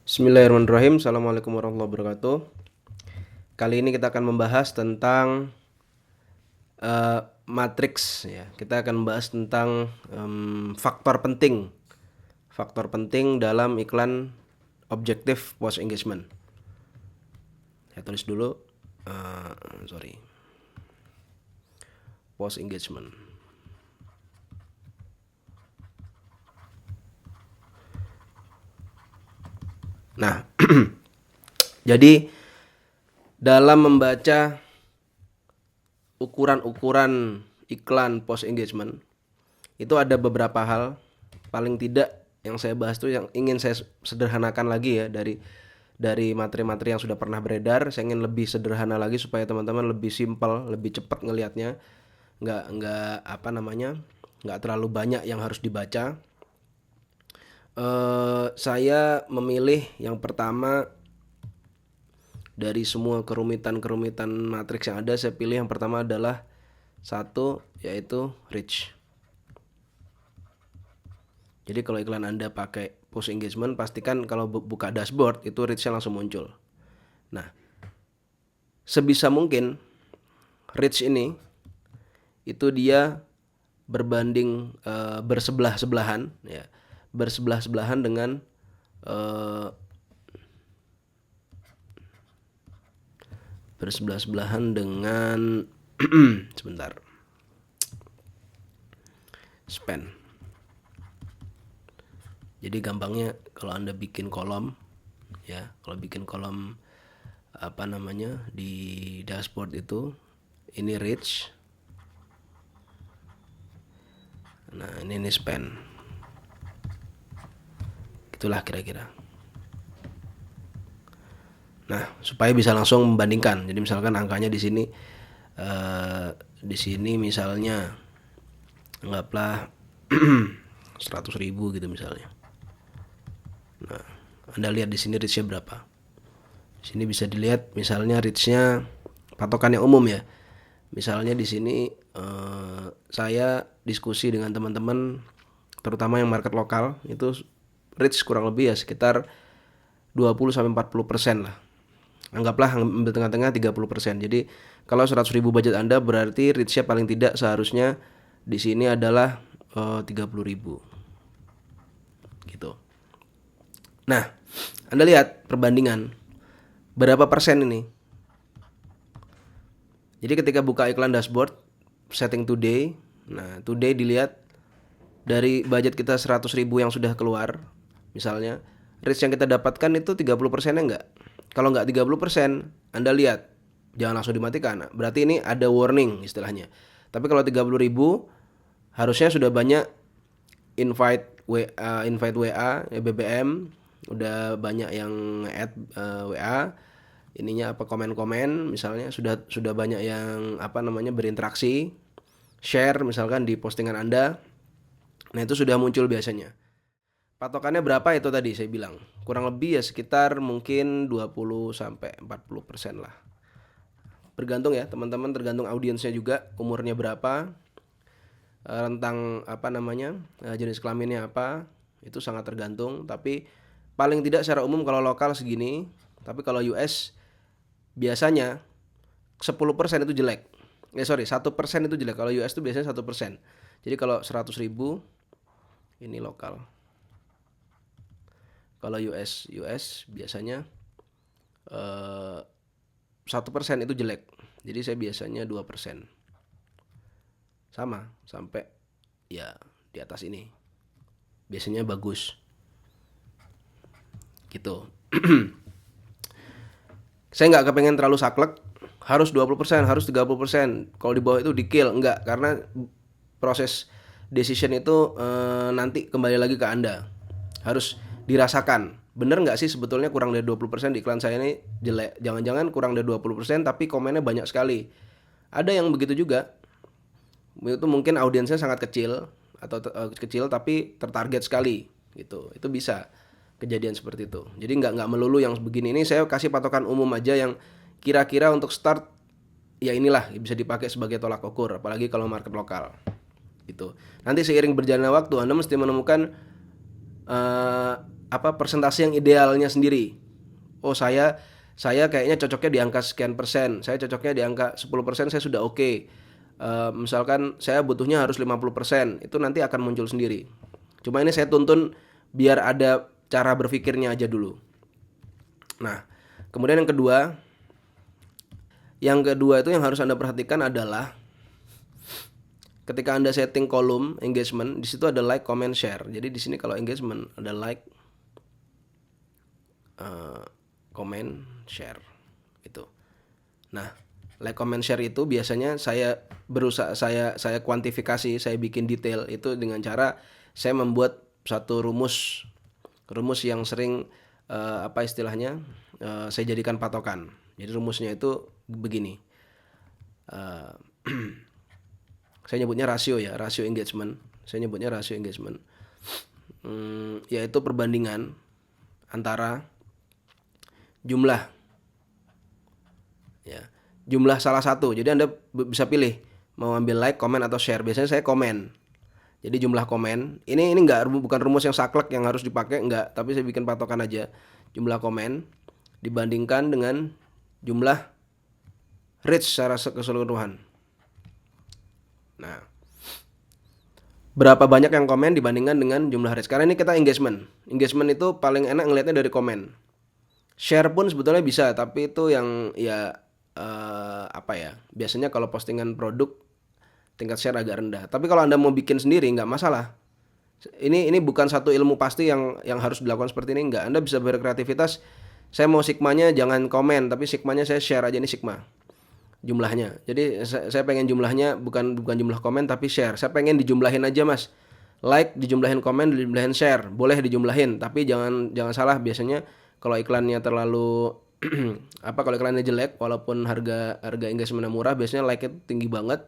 Bismillahirrahmanirrahim. Assalamualaikum warahmatullahi wabarakatuh. Kali ini kita akan membahas tentang matriks ya. Kita akan membahas tentang faktor penting dalam iklan objektif post engagement. Saya tulis dulu, post engagement. Nah, jadi dalam membaca ukuran-ukuran iklan post engagement itu ada beberapa hal, paling tidak yang saya bahas tuh yang ingin saya sederhanakan lagi ya dari materi-materi yang sudah pernah beredar. Saya ingin lebih sederhana lagi supaya teman-teman lebih simpel, lebih cepat ngelihatnya, nggak terlalu banyak yang harus dibaca. Saya memilih yang pertama dari semua kerumitan-kerumitan matriks yang ada. Saya pilih yang pertama adalah satu, yaitu reach. Jadi kalau iklan Anda pakai post engagement, pastikan kalau buka dashboard itu reach-nya langsung muncul. Nah, sebisa mungkin reach ini itu dia berbanding bersebelah-sebelahan ya. Bersebelah-sebelahan dengan sebentar, span. Jadi gampangnya kalau Anda bikin kolom ya, kalau bikin kolom di dashboard itu, ini reach. Nah, ini span. Itulah kira-kira. Nah, supaya bisa langsung membandingkan. Jadi misalkan angkanya di sini misalnya anggaplah 100.000 gitu misalnya. Nah, Anda lihat di sini reach-nya berapa. Di sini bisa dilihat misalnya reach-nya patokan yang umum ya. Misalnya di sini saya diskusi dengan teman-teman terutama yang market lokal, itu reach kurang lebih ya sekitar 20-40% lah. Anggaplah ambil tengah-tengah 30%. Jadi kalau 100.000 budget Anda, berarti reach-nya paling tidak seharusnya di sini adalah 30.000 gitu. Nah, Anda lihat perbandingan berapa persen ini. Jadi ketika buka iklan dashboard, setting today. Nah, today dilihat dari budget kita 100.000 yang sudah keluar. Misalnya, reach yang kita dapatkan itu 30%-nya enggak. Kalau enggak 30%, Anda lihat, jangan langsung dimatikan. Berarti ini ada warning istilahnya. Tapi kalau 30.000, harusnya sudah banyak invite WA, BBM, udah banyak yang add WA, ininya komen-komen misalnya, sudah banyak yang berinteraksi, share misalkan di postingan Anda. Nah, itu sudah muncul biasanya. Patokannya berapa itu tadi saya bilang. Kurang lebih ya sekitar mungkin 20-40% lah. Bergantung ya, teman-teman, tergantung audiensnya juga, umurnya berapa, rentang jenis kelaminnya apa, itu sangat tergantung. Tapi paling tidak secara umum kalau lokal segini, tapi kalau US biasanya 10% itu jelek. 1% itu jelek. Kalau US itu biasanya 1%. Jadi kalau 100.000 ini lokal. Kalau US biasanya 1% itu jelek. Jadi saya biasanya 2%. Sama sampai ya di atas ini. Biasanya bagus. Gitu. Saya nggak kepengen terlalu saklek, harus 20%, harus 30%. Kalau di bawah itu di kill, enggak, karena proses decision itu nanti kembali lagi ke Anda. Harus dirasakan. Bener nggak sih sebetulnya kurang dari 20% di iklan saya ini jelek? Jangan-jangan kurang dari 20% tapi komennya banyak sekali. Ada yang begitu juga. Itu mungkin audiensnya sangat kecil atau kecil tapi tertarget sekali gitu. Itu bisa kejadian seperti itu. Jadi nggak melulu yang begini. Ini saya kasih patokan umum aja yang kira-kira untuk start ya inilah bisa dipakai sebagai tolak ukur, apalagi kalau market lokal gitu. Nanti seiring berjalannya waktu Anda mesti menemukan persentase yang idealnya sendiri. Oh, saya kayaknya cocoknya di angka sekian persen, saya cocoknya di angka 10%, saya sudah oke. Misalkan saya butuhnya harus 50%, itu nanti akan muncul sendiri. Cuma ini saya tuntun biar ada cara berpikirnya aja dulu. Nah, kemudian yang kedua itu yang harus Anda perhatikan adalah ketika Anda setting kolom engagement, di situ ada like, comment, share. Jadi di sini kalau engagement ada like, comment, share itu. Nah, like, comment, share itu biasanya saya kuantifikasi, saya bikin detail itu dengan cara saya membuat satu rumus yang sering saya jadikan patokan. Jadi rumusnya itu begini. Saya nyebutnya rasio engagement. Yaitu perbandingan antara jumlah salah satu. Jadi Anda bisa pilih mau ambil like, comment atau share. Biasanya saya komen. Jadi jumlah komen. Ini bukan rumus yang saklek yang harus dipakai, enggak, tapi saya bikin patokan aja. Jumlah komen dibandingkan dengan jumlah reach secara keseluruhan. Nah, berapa banyak yang komen dibandingkan dengan jumlah reach. Karena ini kita engagement. Engagement itu paling enak ngelihatnya dari komen. Share pun sebetulnya bisa, tapi itu yang biasanya kalau postingan produk tingkat share agak rendah. Tapi kalau Anda mau bikin sendiri nggak masalah. Ini bukan satu ilmu pasti yang harus dilakukan seperti ini, enggak. Anda bisa berkreativitas. Saya mau sigmanya jangan komen, tapi sigmanya saya share aja, ini sigma jumlahnya. Jadi saya pengen jumlahnya bukan jumlah komen tapi share. Saya pengen dijumlahin aja, Mas. Like dijumlahin, komen dijumlahin, share. Boleh dijumlahin, tapi jangan salah, biasanya kalau iklannya terlalu kalau iklannya jelek, walaupun harga engagementnya murah, biasanya like-nya tinggi banget,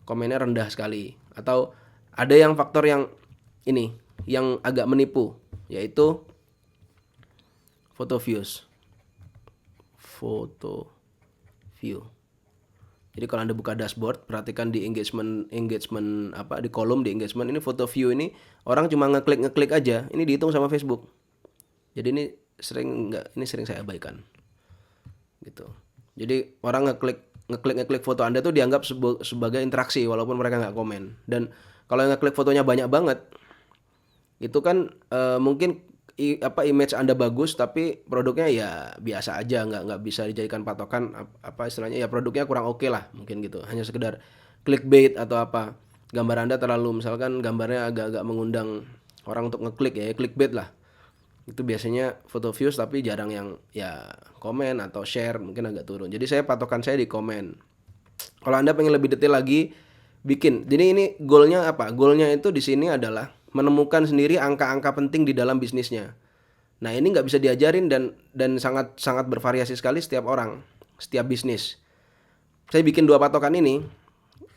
komennya rendah sekali. Atau ada yang faktor yang ini yang agak menipu, yaitu foto view. Jadi kalau Anda buka dashboard, perhatikan di engagement di kolom di engagement ini, foto view ini orang cuma ngeklik aja, ini dihitung sama Facebook. Jadi ini sering saya abaikan. Gitu. Jadi orang ngeklik foto Anda tuh dianggap sebagai interaksi walaupun mereka nggak komen. Dan kalau yang ngeklik fotonya banyak banget, itu kan mungkin image Anda bagus tapi produknya ya biasa aja, nggak bisa dijadikan patokan, istilahnya ya produknya kurang oke lah, mungkin gitu. Hanya sekedar clickbait atau apa. Gambar Anda terlalu, misalkan gambarnya agak-agak mengundang orang untuk ngeklik, ya clickbait lah. Itu biasanya foto views tapi jarang yang ya komen atau share, mungkin agak turun. Jadi patokan saya di komen. Kalau Anda pengen lebih detail lagi, bikin. Jadi ini goalnya apa? Goalnya itu di sini adalah menemukan sendiri angka-angka penting di dalam bisnisnya. Nah, ini nggak bisa diajarin dan sangat bervariasi sekali setiap orang, setiap bisnis. Saya bikin 2 patokan ini.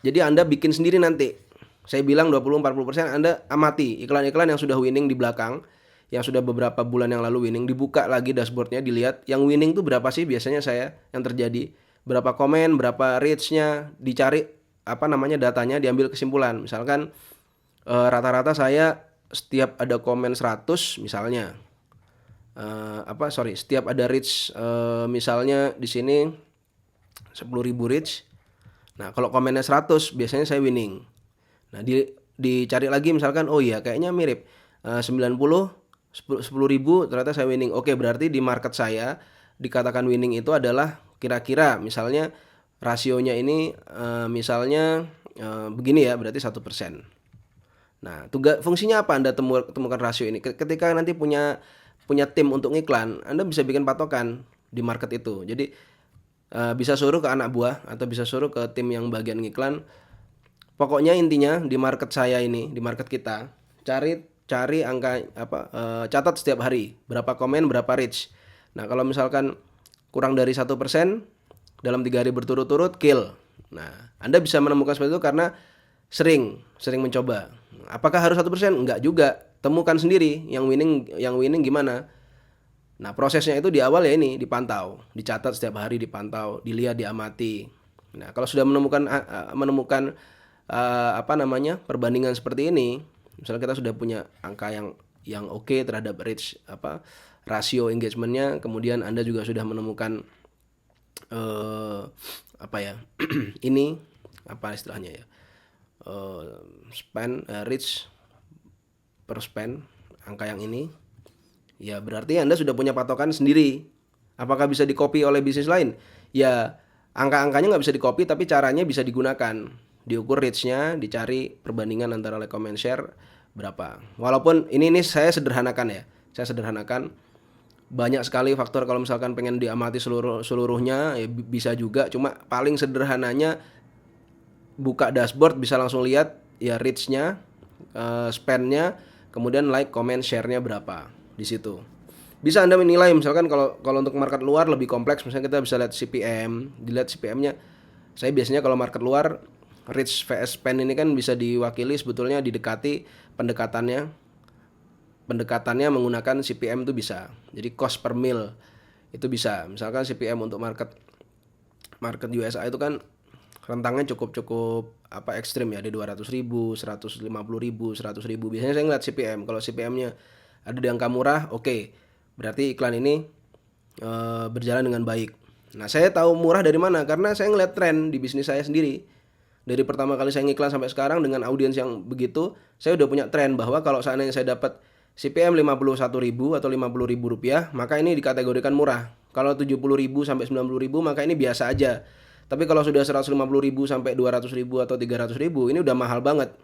Jadi Anda bikin sendiri nanti. Saya bilang 20-40%, Anda amati iklan-iklan yang sudah winning di belakang, yang sudah beberapa bulan yang lalu winning, dibuka lagi dashboardnya, dilihat yang winning tuh berapa sih biasanya yang terjadi. Berapa komen, berapa reach-nya, dicari datanya, diambil kesimpulan. Misalkan rata-rata saya setiap ada komen 100 misalnya, setiap ada reach misalnya di sini 10.000 reach. Nah, kalau komennya 100 biasanya saya winning. Nah, dicari lagi misalkan, oh iya kayaknya mirip, 10.000 ternyata saya winning. Oke, berarti di market saya dikatakan winning itu adalah kira-kira misalnya rasionya ini begini ya, berarti 1%. Nah, fungsinya apa Anda temukan rasio ini? Ketika nanti punya tim untuk ngiklan, Anda bisa bikin patokan di market itu. Jadi bisa suruh ke anak buah atau bisa suruh ke tim yang bagian ngiklan. Pokoknya intinya di market saya ini, di market kita, cari angka catat setiap hari berapa komen, berapa reach. Nah, kalau misalkan kurang dari 1% dalam 3 hari berturut-turut, kill. Nah, Anda bisa menemukan seperti itu karena sering mencoba. Apakah harus 1%? Enggak juga. Temukan sendiri yang winning gimana. Nah, prosesnya itu di awal ya ini dipantau, dicatat setiap hari, dipantau, dilihat, diamati. Nah, kalau sudah menemukan perbandingan seperti ini, misalnya kita sudah punya angka yang yang oke terhadap rasio engagementnya, kemudian Anda juga sudah menemukan apa ya ini apa istilahnya ya, reach per spend, angka yang ini, ya berarti Anda sudah punya patokan sendiri. Apakah bisa di-copy oleh bisnis lain? Ya angka-angkanya nggak bisa di-copy, tapi caranya bisa digunakan. Diukur reach-nya, dicari perbandingan antara like, comment, share berapa. Walaupun ini saya sederhanakan ya. Saya sederhanakan. Banyak sekali faktor kalau misalkan pengen diamati seluruhnya ya bisa juga, cuma paling sederhananya buka dashboard bisa langsung lihat ya reach-nya, spend-nya, kemudian like, comment, share-nya berapa di situ. Bisa Anda menilai misalkan kalau untuk market luar lebih kompleks, misalnya kita bisa lihat CPM, dilihat CPM-nya. Saya biasanya kalau market luar reach vs spend ini kan bisa diwakili sebetulnya didekati pendekatannya menggunakan CPM itu bisa. Jadi cost per mil itu bisa. Misalkan CPM untuk market USA itu kan rentangnya cukup ekstrim ya, ada 200.000, 150.000, 100.000. Biasanya saya ngeliat CPM. Kalau CPM-nya ada di angka murah, oke. Berarti iklan ini berjalan dengan baik. Nah, saya tahu murah dari mana? Karena saya ngeliat tren di bisnis saya sendiri. Dari pertama kali saya ngiklan sampai sekarang dengan audiens yang begitu, saya udah punya tren bahwa kalau seandainya saya dapat CPM 51.000 atau 50.000 rupiah, maka ini dikategorikan murah. Kalau 70.000 sampai 90.000, maka ini biasa aja. Tapi kalau sudah 150.000 sampai 200.000 atau 300.000, ini udah mahal banget.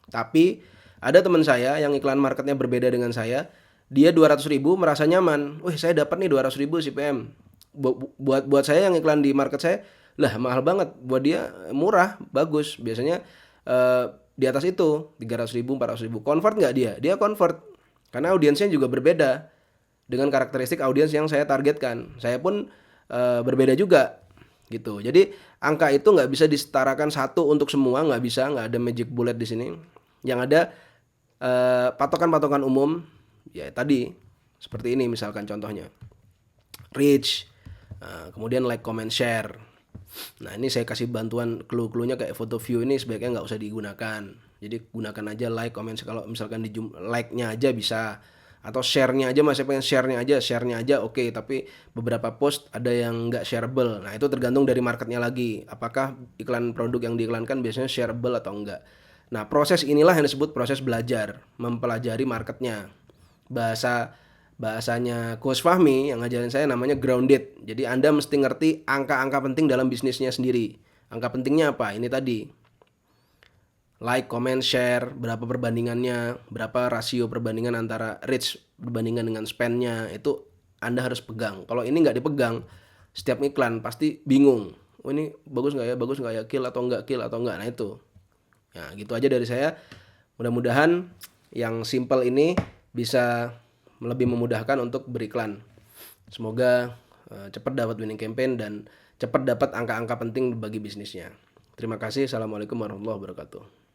Tapi ada teman saya yang iklan marketnya berbeda dengan saya, dia 200.000 merasa nyaman. Wih, saya dapat nih 200.000 CPM. Buat saya yang iklan di market saya, lah mahal banget. Buat dia murah, bagus. Biasanya di atas itu 300.000, 400.000. Convert nggak dia? Dia convert. Karena audiensnya juga berbeda dengan karakteristik audiens yang saya targetkan. Saya pun berbeda juga gitu. Jadi angka itu nggak bisa disetarakan satu untuk semua, nggak bisa, nggak ada magic bullet di sini. Yang ada patokan-patokan umum ya tadi seperti ini misalkan contohnya reach, kemudian like, comment, share. Nah ini saya kasih bantuan clue-cluenya kayak photo view ini sebaiknya nggak usah digunakan. Jadi gunakan aja like, comment, kalau misalkan di like-nya aja bisa, atau share-nya aja, masih pengen share-nya aja oke, tapi beberapa post ada yang nggak shareable. Nah itu tergantung dari marketnya lagi, apakah iklan produk yang diiklankan biasanya shareable atau enggak. Nah proses inilah yang disebut proses belajar, mempelajari marketnya. Bahasanya Coach Fahmi yang ngajarin saya namanya grounded. Jadi Anda mesti ngerti angka-angka penting dalam bisnisnya sendiri. Angka pentingnya apa? Ini tadi. Like, comment, share, berapa perbandingannya, berapa rasio perbandingan antara reach berbandingan dengan spend-nya, itu Anda harus pegang. Kalau ini nggak dipegang, setiap iklan pasti bingung. Oh ini bagus nggak ya, kill atau nggak. Nah itu. Nah gitu aja dari saya. Mudah-mudahan yang simple ini bisa lebih memudahkan untuk beriklan. Semoga cepat dapat winning campaign dan cepat dapat angka-angka penting bagi bisnisnya. Terima kasih. Assalamualaikum warahmatullahi wabarakatuh.